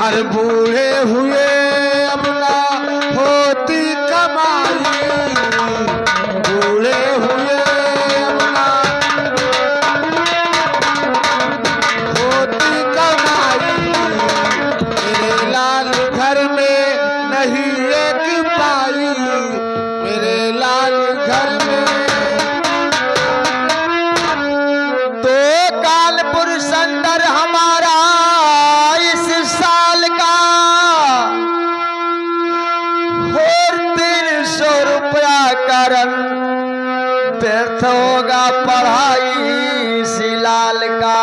अरे बूढ़े हुए अब ना होती कमाई, बूढ़े हुए अब ना होती कमाई, मेरे लाल घर में नहीं एक पाई, मेरे लाल घर में। तो कानपुर संदर हमारा इस साल का और 300 रुपया करन व्यर्थ होगा पढ़ाई इसी लाल का।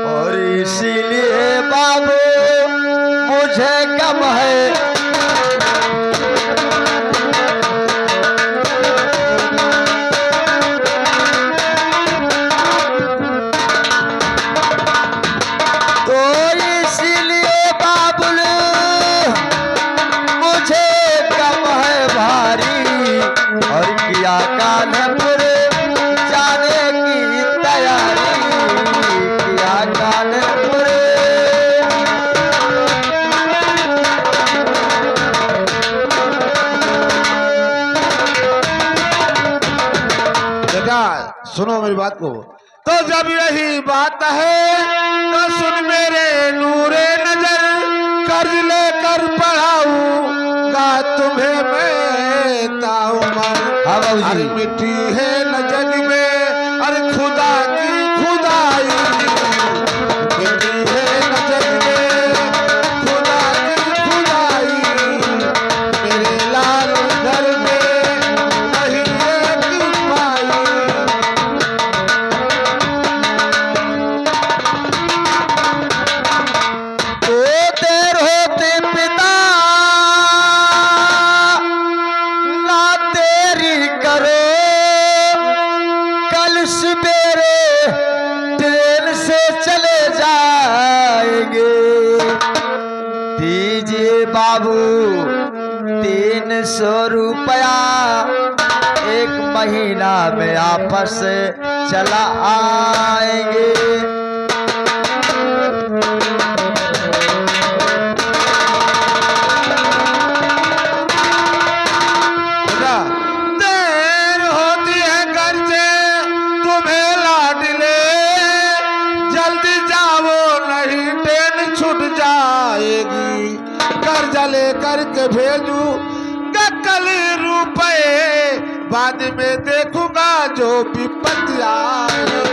और इसीलिए बाबू मुझे कम है कानपुर जाने की तैयारी किया कानपुर। बेटा सुनो मेरी बात को। तो जब यही बात है तो सुन मेरे नूरे नजर, कर्ज लेकर पढ़ाऊंगा तुम्हें मैं ताउमर। अरे मिट्टी है न जग में अरे खुदा की खुदाई, मिट्टी है न जग में खुदा की खुदाई, मेरे लाल घर में नहीं एक पाई। तो देर होते पिता ना देरी करो, कल सवेरे ट्रेन से चले जाएंगे। दीजिए बाबू 300 रुपया, एक महीना में आपस चला आएंगे। देर होती है घर से तुम्हें लाडले, जल्दी जाओ नहीं ट्रेन छूट जाएगी। कर्जा लेकर के भेजू कल रुपए, बाद में देखूंगा जो विपत्ति आएगी।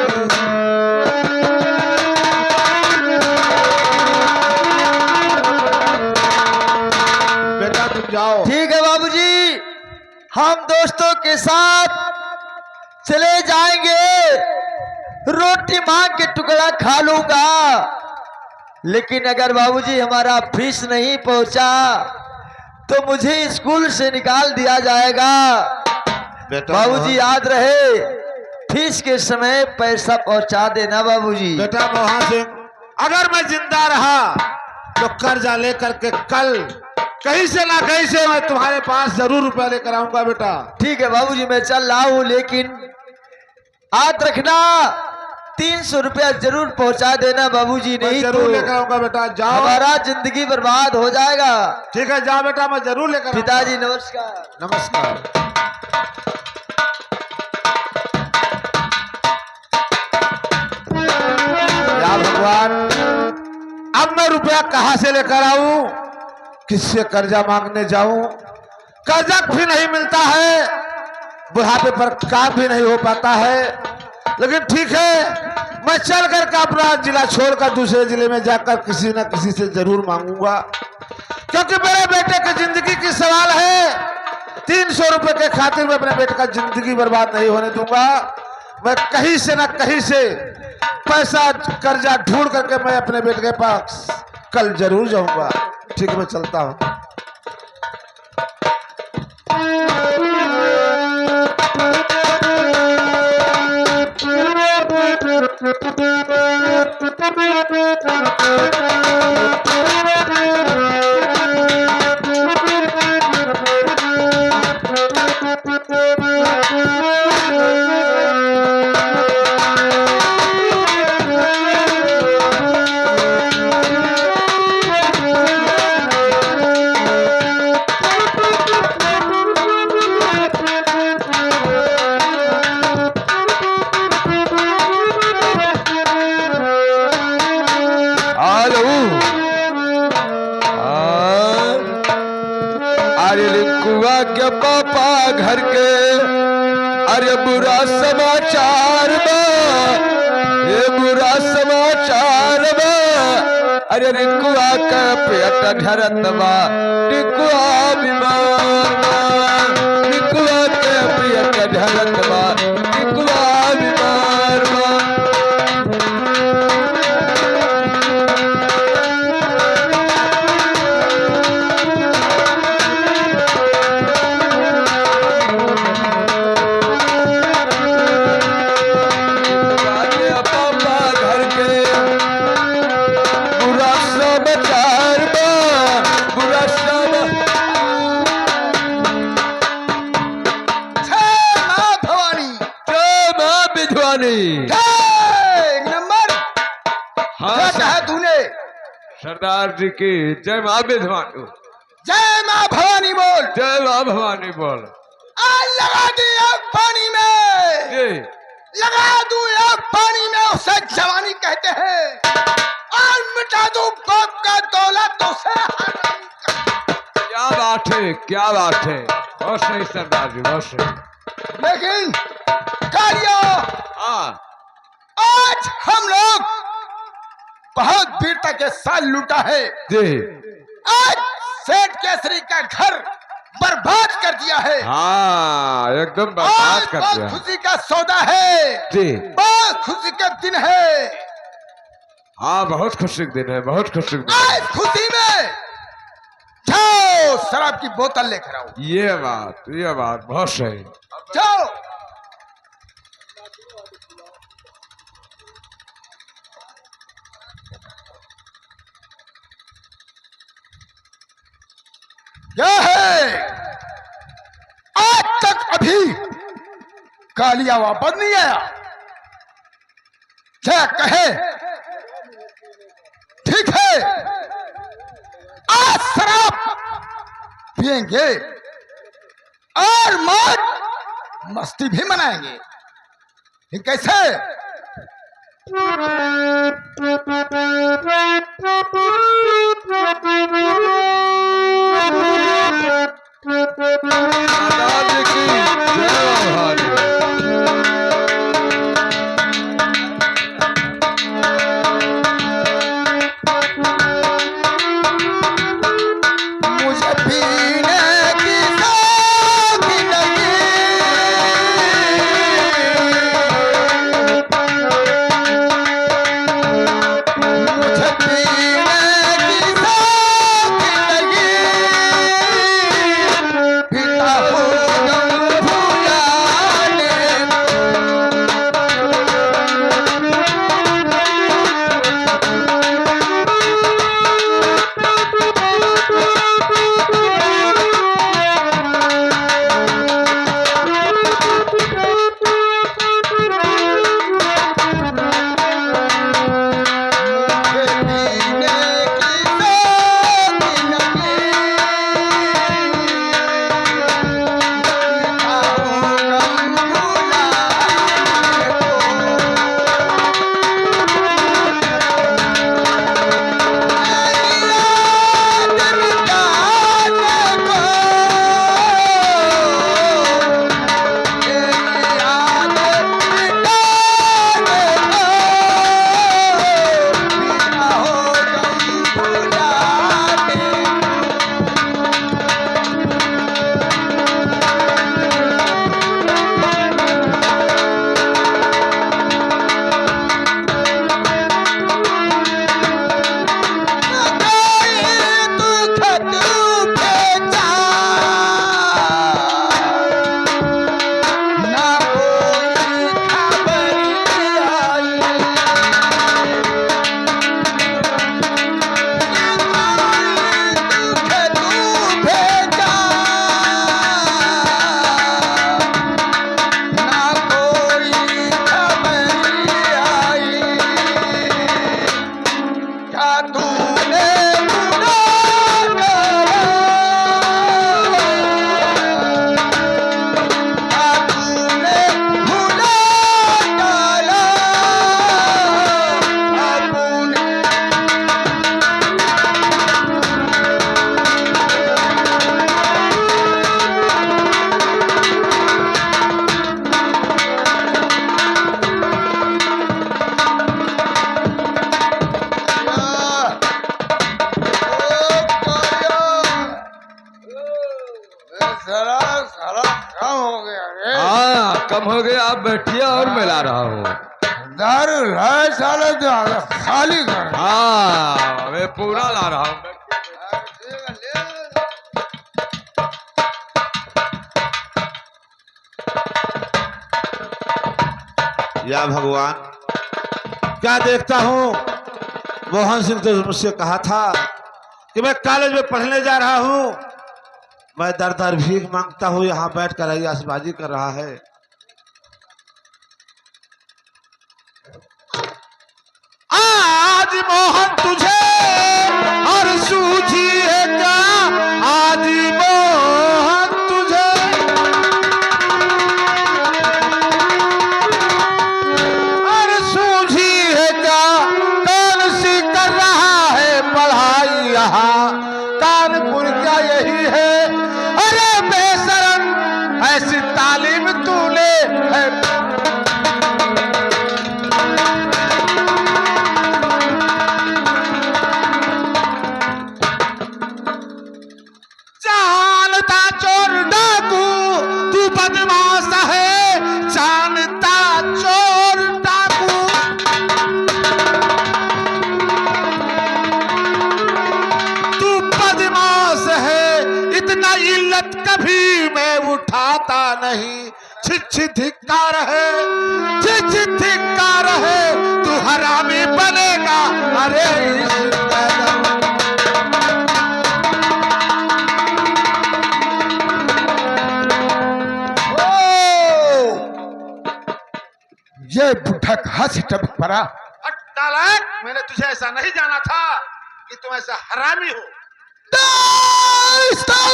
बेटा तुम जाओ। ठीक है बाबूजी, हम दोस्तों के साथ चले जाएंगे, रोटी मांग के टुकड़ा खा लूंगा। लेकिन अगर बाबूजी हमारा फीस नहीं पहुंचा तो मुझे स्कूल से निकाल दिया जाएगा। बाबूजी याद रहे फीस के समय पैसा पहुंचा देना बाबूजी। बेटा मोहन सिंह, अगर मैं जिंदा रहा तो कर्जा लेकर के कल कहीं से ना कहीं से मैं तुम्हारे पास जरूर रुपया लेकर आऊंगा बेटा। ठीक है बाबूजी, मैं चल रहा हूं, लेकिन याद रखना 300 रुपया जरूर पहुंचा देना बाबूजी, नहीं जरूर तो लेकर आऊंगा बेटा। जाओ, हमारा जिंदगी बर्बाद हो जाएगा। ठीक है जाओ बेटा, मैं जरूर लेकर। पिताजी नमस्कार। नमस्कार। या भगवान, अब मैं रुपया कहां से लेकर आऊं, किससे कर्जा मांगने जाऊं? कर्जा भी नहीं मिलता है, बुढ़ापे पर काम भी नहीं हो पाता है। लेकिन ठीक है, मैं चल कर के अपना जिला छोड़कर दूसरे जिले में जाकर किसी न किसी से जरूर मांगूंगा, क्योंकि मेरे बेटे की जिंदगी की सवाल है। 300 रुपए के खातिर मैं अपने बेटे का जिंदगी बर्बाद नहीं होने दूंगा। मैं कहीं से न कहीं से पैसा कर्जा ढूंढ करके मैं अपने बेटे के पास कल जरूर जाऊंगा। ठीक है, मैं चलता हूं। अरे रिकुआ का पेट झरतवा रिकुआ बीमार बा रिकुआ के पेट झरतवा रिकुआ बीमार बा एक नंबर क्या कहा तूने? सरदार जी की जय माँ विधवानी जय माँ भवानी बोल। जय माँ भवानी बोल। आज लगा दी आग पानी में, जी लगा दूं आग पानी में, उसे जवानी कहते हैं। आज मिटा दूं बाप का दौलत, उसे हराम कहते क्या बात है, क्या बात है। बहुत सही सरदार जी, बहुत सही। लेकिन कालिया, हाँ आज हम लोग बहुत वीरता के साथ लूटा है। जी आज सेठ केसरी का घर बर्बाद कर दिया है। हाँ एकदम आज बर्बाद कर बहुत दिया। खुशी का सौदा है, जी बहुत खुशी का दिन है। हाँ बहुत खुशी का दिन है, बहुत खुशी का दिन। आज खुशी में जाओ शराब की बोतल लेकर आओ। ये बात बहुत सही। जाओ। क्या है? आज तक अभी कालिया वापस नहीं आया। क्या कहे? ठीक है, आज शराब पिएंगे और मौज मस्ती भी मनाएंगे। ये कैसे? सरदार जी की जय भवानी। मुझे पीने की शौक लगी, मुझे पीने की शौक कम हो गया, आप बैठिए और मिला रहा हूँ। दारू लाए साले जो आगे खाली कर। हाँ मैं पूरा ला रहा हूँ। या भगवान, क्या देखता हूँ। मोहन सिंह तो मुझसे कहा था कि मैं कॉलेज में पढ़ने जा रहा हूँ, मैं दर दर भीख मांगता हूँ, यहाँ बैठ कर अय्याशबाजी कर रहा है। आज मोहन तुझे और सूझी है क्या, आज मोहन तुझे और सूझी है क्या, कौन सी कर रहा है पढ़ाई यहाँ, कानपुर क्या यही है, अरे बेशरम ऐसी तालीम तूने है। जानता चोर डाकू तू बदमाश है, जानता चोर डाकू तू बदमाश है, इतना इल्लत कभी मैं उठाता नहीं। छिछ धिक्कार है, छिछ धिक्कार है, तू हरामी बनेगा। अरे इस ये बुढ़ा कहाँ से टपक पड़ा। नालायक, मैंने तुझे ऐसा नहीं जाना था कि तुम ऐसा हरामी हो। दोस्तों,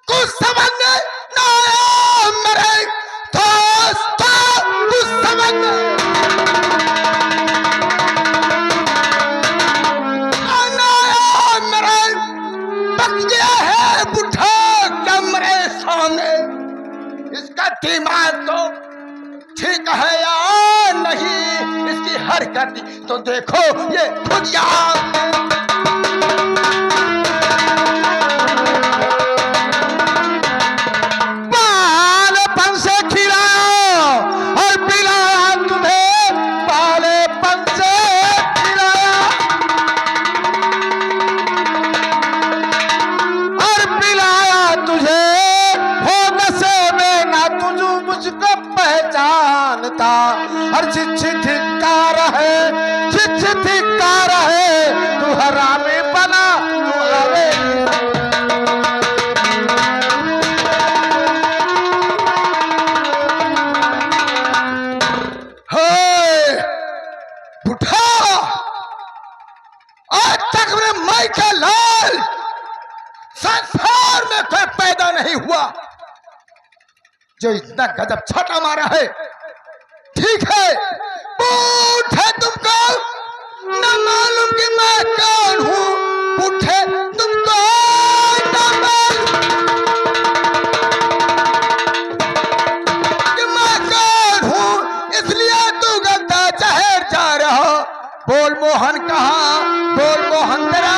कुछ समझने ना आया मेरे दोस्तों, कुछ समझने ना आया मेरे। पक गया है बुढ़ा कमरे सामने, इसका दिमाग तो ठीक है या नहीं, इसकी हरकत तो देखो ये खुदिया। बालपन से खिलाया और पिलाया तुम्हें, बालपन से खिलाया और पिलाया तुझे, हो नशे में ना तुझ मुझको पहचानता। और छिछ धिक्कार है, छिछ धिक्कार है, तू हरामी बना, तू हवे। बुढ़ा, आज तक मेरे माई का लाल संसार में कोई पैदा नहीं हुआ जो इतना गजब छाटा मारा है। ठीक है, बूढ़े तुमको न मालूम कि मैं कौन हूँ, बूढ़े तुमको न मालूम कि मैं कौन हूँ, इसलिए तू गलता जहर जा रहा। बोल मोहन कहाँ, बोल मोहन तेरा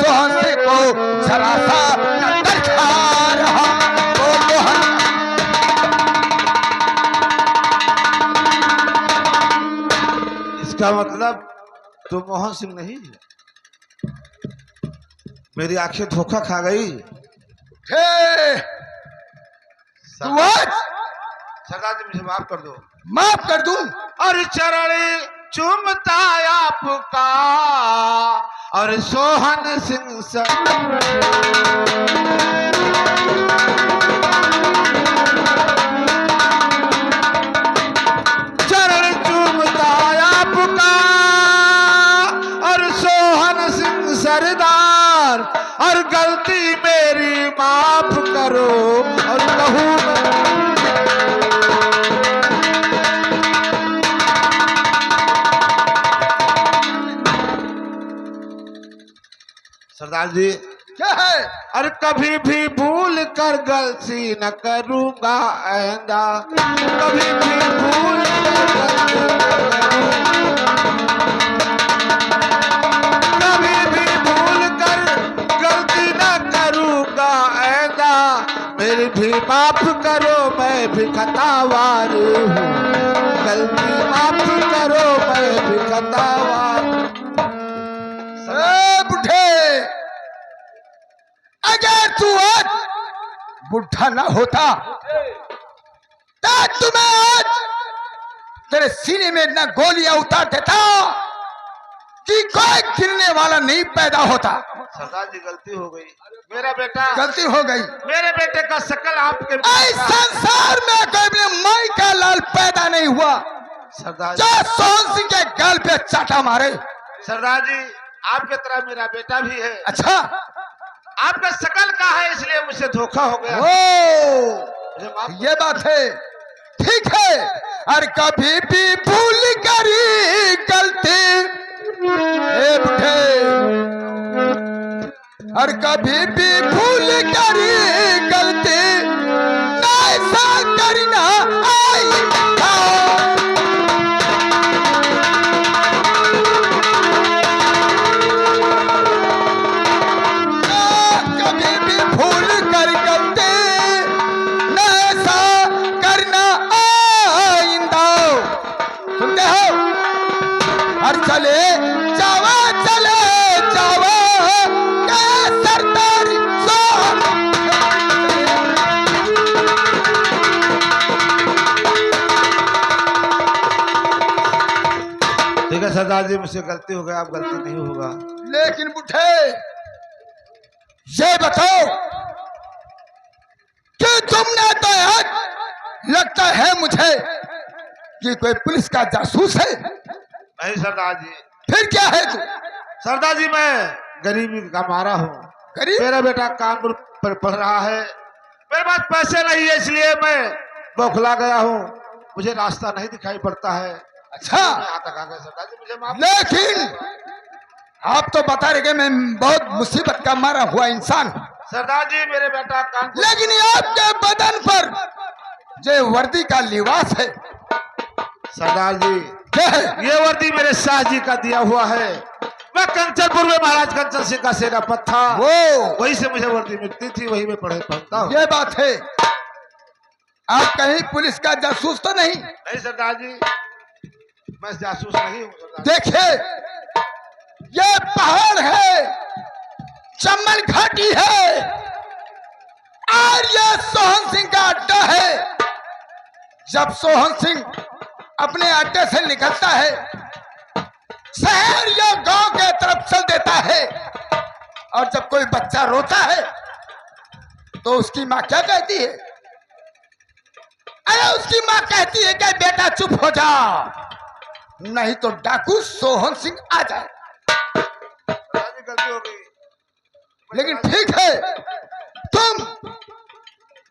सोहन से को जरा सा न दरखा रहा। बोल मोहन, इसका मतलब तो मोहन सिंह नहीं है। मेरी आंखें धोखा खा गई। हे तू आज सरदार जी मुझे माफ कर दो। माफ कर दूं। और चरण चूमता आपका और सोहन सिंह चरण चूमता आपका और सोहन सिंह सरदार, और गलती मेरी माफ करो और कहूँ सरदार जी। क्या है? और कभी भी भूल कर गलती न करूंगा आइंदा, कभी भी भूल कर गलती कभी भी भूल कर गलती न करूंगा आइंदा, मेरी भी माफ करो मैं मैं भी खतावार हूँ, गलती माफ करो मैं भी खतावार। ए बुढ़े, अगर तू आज बुढ़ा ना होता तो तुम्हें आज तेरे सीने में इतना गोलियां उतार देता कि कोई गिरने वाला नहीं पैदा होता। सरदार जी गलती हो गई, मेरा बेटा गलती हो गई। मेरे बेटे का शकल आपके इस संसार में कोई माई का लाल पैदा नहीं हुआ सरदार जो सोहन सिंह के गाल पे चाटा मारे। सरदार जी आपके तरह मेरा बेटा भी है, अच्छा, आपका शकल का है इसलिए मुझसे धोखा हो गया। ओ मुझे माफ ये बात है, ठीक है। और कभी भी भूल करी गलती ए बुढ़े, और कभी भी भूल करी गलती ऐसा करना कभी भी भूल कर गलती ऐसा करना आइंदा। सुनते हो? और चले जावा के सरदारी ठीक है सरदार जी, मुझसे गलती हो गई, आप गलती नहीं होगा। लेकिन बुढ़े ये बताओ कि तुमने तो आज लगता है मुझे कि कोई पुलिस का जासूस है। नहीं सरदार जी, फिर क्या है तू? सरदार जी मैं गरीबी का मारा हूँ, गरीब? मेरा बेटा कानपुर पर पढ़ रहा है, मेरे पास पैसे नहीं है इसलिए मैं बौखला गया हूँ, मुझे रास्ता नहीं दिखाई पड़ता है। अच्छा, मैं यहाँ तक आ गया सरदार जी, मुझे माफ। लेकिन आप तो बता रहे कि मैं बहुत मुसीबत का मारा हुआ इंसान हूं। सरदार जी मेरे बेटा कानपुर, लेकिन ये आपके बदन पर जो वर्दी का लिबास है सरदार जी क्या है? ये वर्दी मेरे शाह जी का दिया हुआ है, मैं कंचनपुर में महाराज कंचन सिंह का सेनापत था, वो वहीं से मुझे वर्दी मिलती थी, वही मैं पढ़ता हूँ। ये बात है। आप कहीं पुलिस का जासूस तो नहीं? नहीं सरदार जी, मैं जासूस नहीं हूँ सरदार जी। देखिए, ये पहाड़ है, चम्बल घाटी है और ये सोहन सिंह का अड्डा है। जब सोहन सिंह अपने अड्डे से निकलता है, शहर या गांव के तरफ चल देता है, और जब कोई बच्चा रोता है तो उसकी माँ क्या कहती है? अरे उसकी माँ कहती है कि बेटा चुप हो जा, नहीं तो डाकू सोहन सिंह आ जाए। सरदार जी गलती हो गई, लेकिन ठीक है, तुम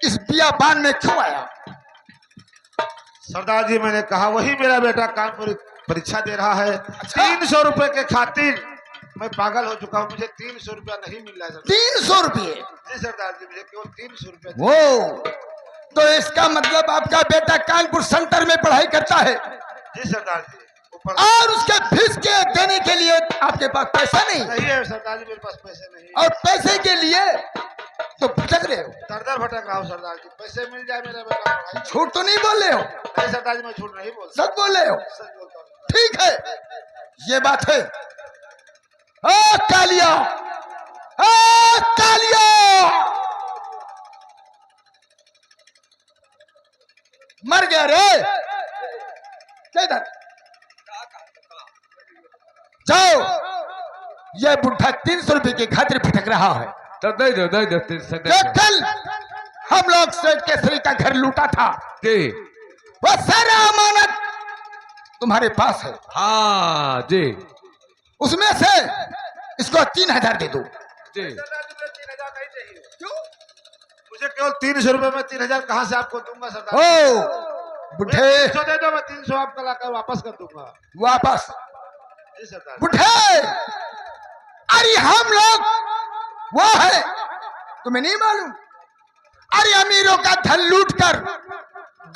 इस बियाबान में क्यों आया? सरदार जी मैंने कहा वही मेरा बेटा कानपुर परीक्षा दे रहा है, 300 रुपए के खातिर मैं पागल हो चुका हूँ, मुझे 300 रुपया नहीं मिल रहा है सरदार। 300 रुपये? जी सरदार जी, मुझे केवल 300 रुपया। वो तो इसका मतलब आपका बेटा कानपुर सेंटर में पढ़ाई करता है जी सरदार जी, ऊपर और उसके फीस के देने के लिए आपके पास पैसा नहीं, नहीं है सरदार जी, मेरे पास पैसे नहीं है। और पैसे के लिए तो भटक रहे हो। दर भटक रहा हूँ सरदार जी, पैसे मिल जाए मेरा बेटा पढ़ाई। झूठ तो नहीं बोल रहे हो? नहीं सरदार जी, मैं झूठ नहीं बोलता, सच बोल रहे हो? सच बोलता हूँ। ठीक है, ये बात है। ओ कालिया, ओ कालिया, मर गया रे, इधर जाओ। ये बुढ़ा 300 रुपए की खातिर भटक रहा है। तो दे दो 300 दे जो दो। कल हम लोग सेठ केसरी का घर लूटा था, जी वो सारा अमानत तुम्हारे पास है, हाँ जी उसमें से इसको 3000 दे दो। जी। सरदार जी, मुझे 3000 नहीं चाहिए। क्यों? मुझे केवल 300 रुपए में 3000 कहाँ से आपको दूंगा सरदार? ओ बुढ़े, 300 दे दो, मैं 300 आपका लाकर वापस कर दूंगा। वापस। जी सरदार। बुढ़े, अरे हम लोग वो है, तुम्हें नहीं मालूम? अरे अमीरों का धन लूट कर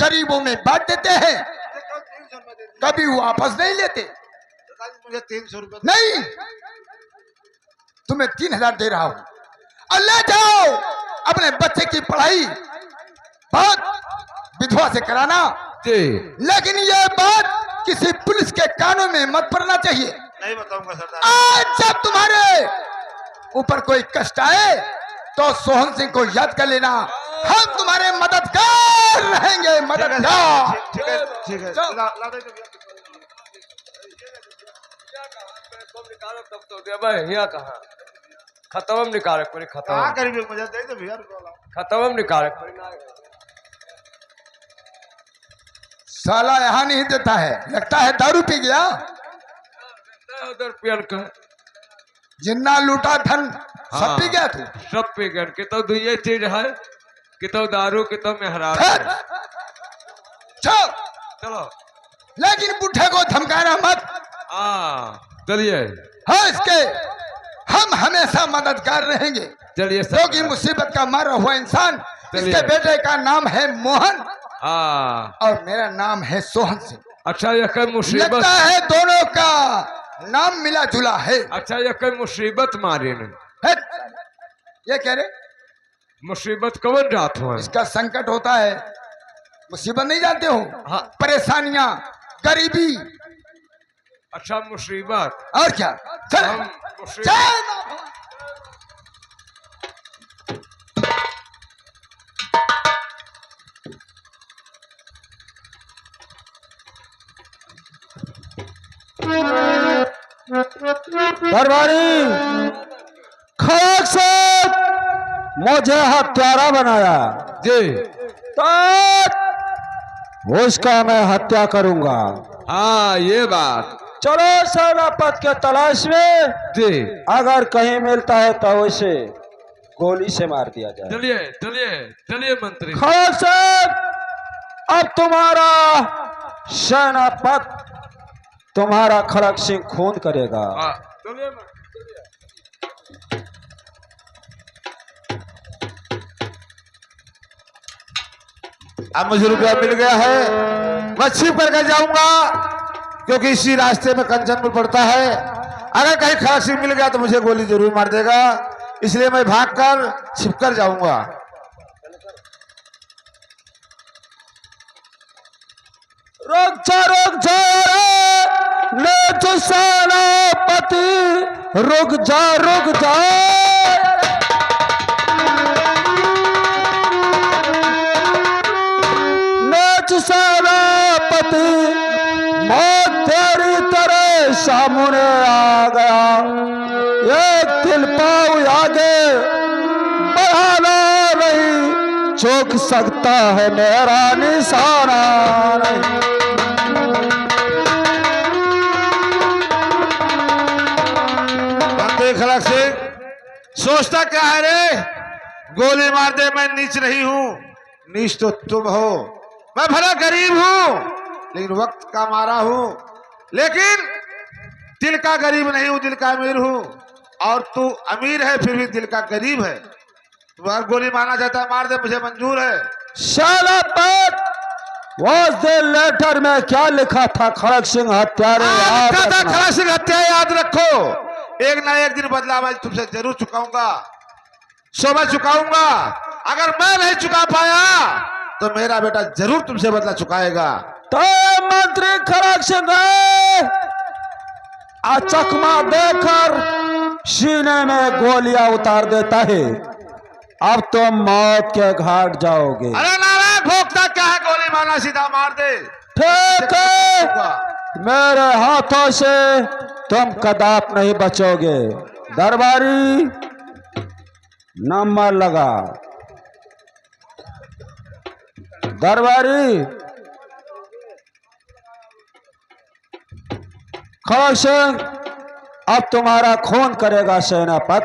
गरीबों में बांट देते हैं, मुझे केवल 300 रुपए दे दीजिए। कभी वापस नहीं लेते। सरदार जी, मुझे 300 रुपए नहीं, तुम्हें 3000 दे रहा हूं और ले जाओ अपने बच्चे की पढ़ाई बहुत विधवा से कराना, जी लेकिन ये बात किसी पुलिस के कानों में मत पड़ना चाहिए। नहीं बताऊंगा सरदार। आज जब तुम्हारे ऊपर कोई कष्ट आए तो सोहन सिंह को याद कर लेना, हम तुम्हारे मददगार रहेंगे, मददगार। ठीक है ठीक है। चल। ला दे तो भैया। तब तो दे भाई यहाँ कहाँ खत्म निकाले पूरी खत्म कहाँ करीबी मुझे दे दे भैया। खत्म निकाले साला यहाँ नहीं देता है, लगता है दारू पी गया। उधर पियन का जिन्ना लूटा धन सब पी गया तू। सब पी गए कि तो दुई चीज है कि तो दारू कि तो मेहराब। चल, चलो लेकिन बुढ़े को धमकाना मत। चलिए हाँ, इसके हम हमेशा मददगार रहेंगे, चलिए क्योंकि मुसीबत का मारा हुआ इंसान, इसके बेटे का नाम है मोहन और मेरा नाम है सोहन सिंह। अच्छा ये कोई मुसीबत लगता है दोनों का नाम मिला जुला है। अच्छा ये कोई मुसीबत मारे ने हट, ये कह रहे मुसीबत कौन जात हो इसका संकट होता है, मुसीबत नहीं जानते हो? हाँ। परेशानियां, गरीबी अच्छा मुसीबत और क्या। चल, हम मुसीबत चल। दरबारी खड़क से मुझे हत्यारा बनाया जी तो उसका मैं हत्या करूंगा। ये बात चलो सेनापत के तलाश में, जी अगर कहीं मिलता है तो उसे गोली से मार दिया जाए। चलिए चलिए चलिए मंत्री खड़क से अब तुम्हारा सेनापत तुम्हारा खड़क सिंह खून करेगा। चलिए अब मुझे रुपया मिल गया है, मैं छिप करके जाऊंगा, क्योंकि इसी रास्ते में कंचनपुर पड़ता है। अगर कहीं खड़क सिंह मिल गया तो मुझे गोली जरूर मार देगा, इसलिए मैं भागकर छिप कर जाऊंगा। रुक जा ले जो सेनापति, रुक जा नेच सेनापति, मौत तेरी तरह सामने आ गया। एक दिल पाँव आगे बढ़ाना नहीं, चूक सकता है मेरा निशाना नहीं। खड़क सिंह सोचता क्या है रे, गोली मार दे, मैं नीच नहीं हूं, नीच तो तुम हो। मैं भला गरीब हूं लेकिन वक्त का मारा हूं, लेकिन दिल का गरीब नहीं हूं, दिल का अमीर हूं। और तू अमीर है फिर भी दिल का गरीब है। तू अगर गोली मारना चाहता है मार दे, मुझे मंजूर है। शालापत उस लेटर में क्या लिखा था? खड़क सिंह हत्यारे खड़क सिंह हत्या याद रखो, एक ना एक दिन बदला मैं तुमसे जरूर चुकाऊंगा, सो मैं चुकाऊंगा। अगर मैं नहीं चुका पाया तो मेरा बेटा जरूर तुमसे बदला चुकाएगा। तो मंत्री खड़क सिंह चकमा देकर सीने में गोलियां उतार देता है। अब तो मौत के घाट जाओगे। अरे नारा भोगता क्या है, गोली मारना सीधा मार दे। ठीक है, मेरे हाथों से तुम कदाप नहीं बचोगे। दरबारी नंबर लगा। दरबारी खड़क सिंह अब तुम्हारा खून करेगा सेनापत।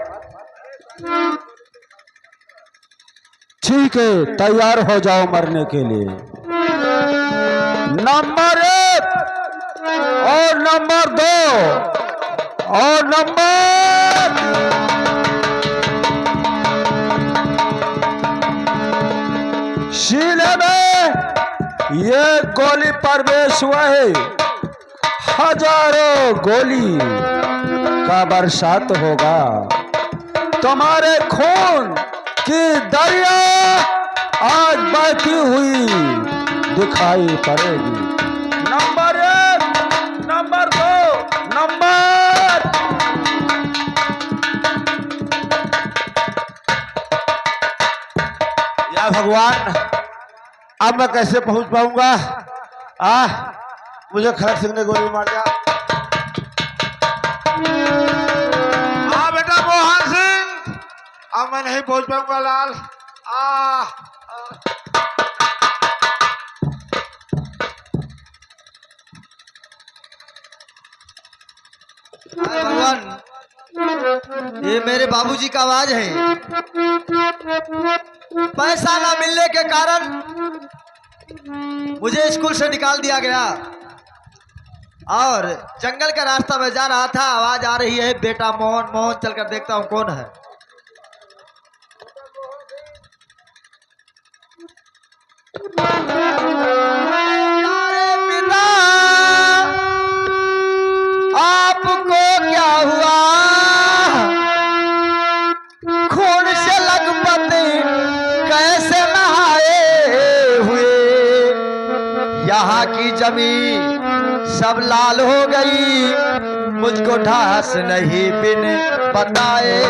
ठीक है, तैयार हो जाओ मरने के लिए। नंबर 1 और नंबर 2 और नंबर सीने में ये गोली प्रवेश हुआ है, हजारों गोली का बरसात होगा। तुम्हारे खून की दरिया आज बहती हुई दिखाई पड़ेगी। Number 1, number 2, number. या भगवान, अब मैं कैसे पहुंच पाऊंगा? मुझे खड़क सिंह ने गोली मार दिया। बेटा मोहन सिंह, अब मैं नहीं पहुंच पाऊंगा लाल। भगवान, ये मेरे बाबूजी का आवाज है। पैसा ना मिलने के कारण मुझे स्कूल से निकाल दिया गया और जंगल का रास्ता में जा रहा था। आवाज आ रही है, बेटा मोहन, मोहन। चलकर देखता हूं कौन है। अरे पिता, आपको क्या हुआ? खून से लथपथ कैसे नहाए हुए? यहाँ की जमीन सब लाल हो गई, मुझको ढास नहीं बिन बताए।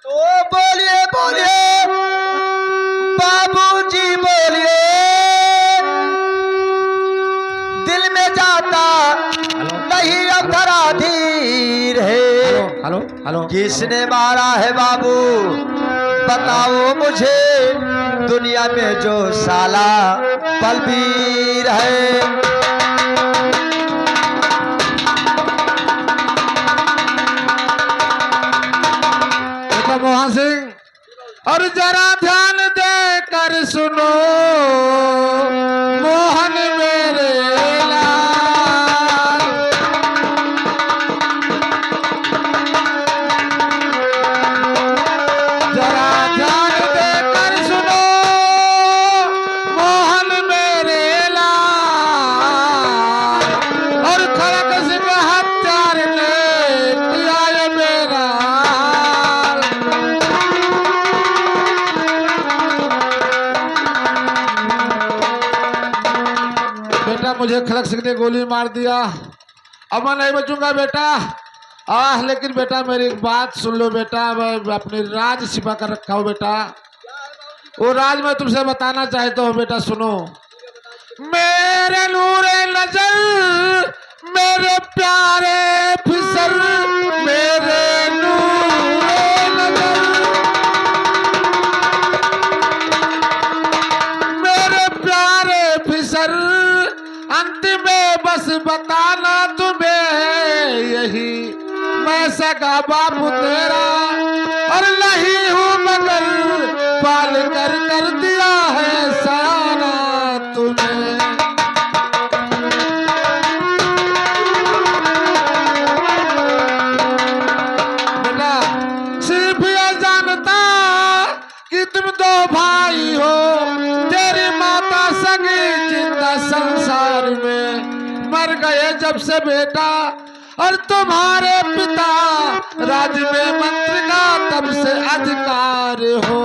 तो बोलिए बोलिए बाबूजी, बोलिए। दिल में जाता नहीं अब धराधीर है। हेलो हेलो, किसने मारा है बाबू, बताओ मुझे। दुनिया में जो साला बलबीर है। मोहन सिंह, और जरा ध्यान दे कर सुनो मोहन मेरे लाल। जरा ध्यान दे कर सुनो मोहन मेरे लाल, और खड़क सिंह हत्यार ने किया ये मेरा। बेटा मुझे खड़क सिंह ने गोली मार दिया, अब मैं नहीं बचूंगा बेटा। लेकिन बेटा मेरी एक बात सुन लो बेटा, मैं अपनी राज छिपा कर रखा हूँ बेटा। वो राज मैं तुमसे बताना चाहता हूँ बेटा, सुनो। मेरे नूरे नजर, मेरे प्यारे फिसर, मेरे नूरे नजर, मेरे प्यारे फिसर, अंतिम में बस बताना तुम्हें यही, मैं सगा बापू तेरा और नहीं हूँ मगर पाल कर दिया है सयाना तुम्हें। बेटा सिर्फ ये जानता कि तुम दो भाई हो, तेरी माता सगी जिंदा संसार में मर गए जब से बेटा, और तुम्हारे पिता राज्य में मंत्री का तब से अधिकार हो।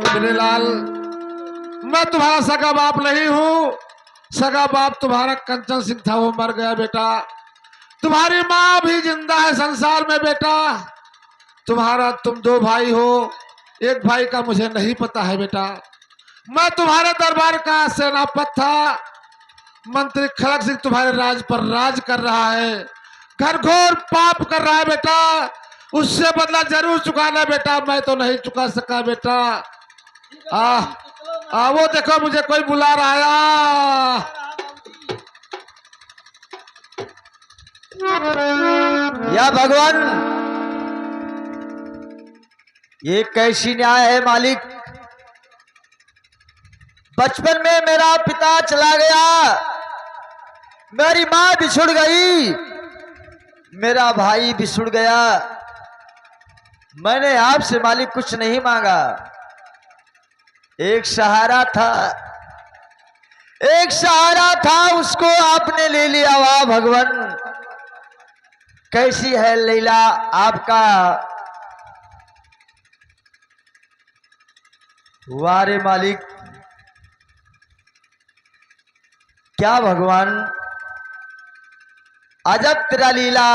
मेरे लाल, मैं तुम्हारा सगा बाप नहीं हूँ। सगा बाप तुम्हारा कंचन सिंह था, वो मर गया बेटा। तुम्हारी माँ भी जिंदा है संसार में बेटा। तुम दो भाई हो, एक भाई का मुझे नहीं पता है बेटा। मैं तुम्हारे दरबार का सेनापति था। मंत्री खड़क सिंह तुम्हारे राज पर राज कर रहा है, घोर पाप कर रहा है बेटा। उससे बदला जरूर चुकाना बेटा, मैं तो नहीं चुका सका बेटा। वो देखो मुझे कोई बुला रहा है। या भगवान, ये कैसी न्याय है मालिक? बचपन में मेरा पिता चला गया, मेरी माँ बिछुड़ गई, मेरा भाई बिछुड़ गया। मैंने आपसे मालिक कुछ नहीं मांगा, एक सहारा था, एक सहारा था उसको आपने ले लिया। वाह भगवान, कैसी है लीला आपका। वाह रे मालिक, क्या भगवान, अजब तेरा लीला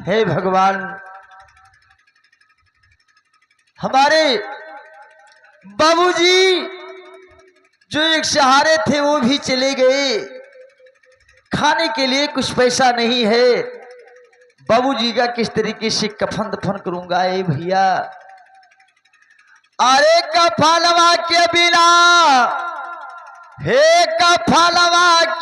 है भगवान। हमारे बाबूजी जो एक सहारे थे वो भी चले गए, खाने के लिए कुछ पैसा नहीं है। बाबूजी का किस तरीके से कफन दफन करूंगा ए भैया। अरे कफनवा के बिना, हे कफनवा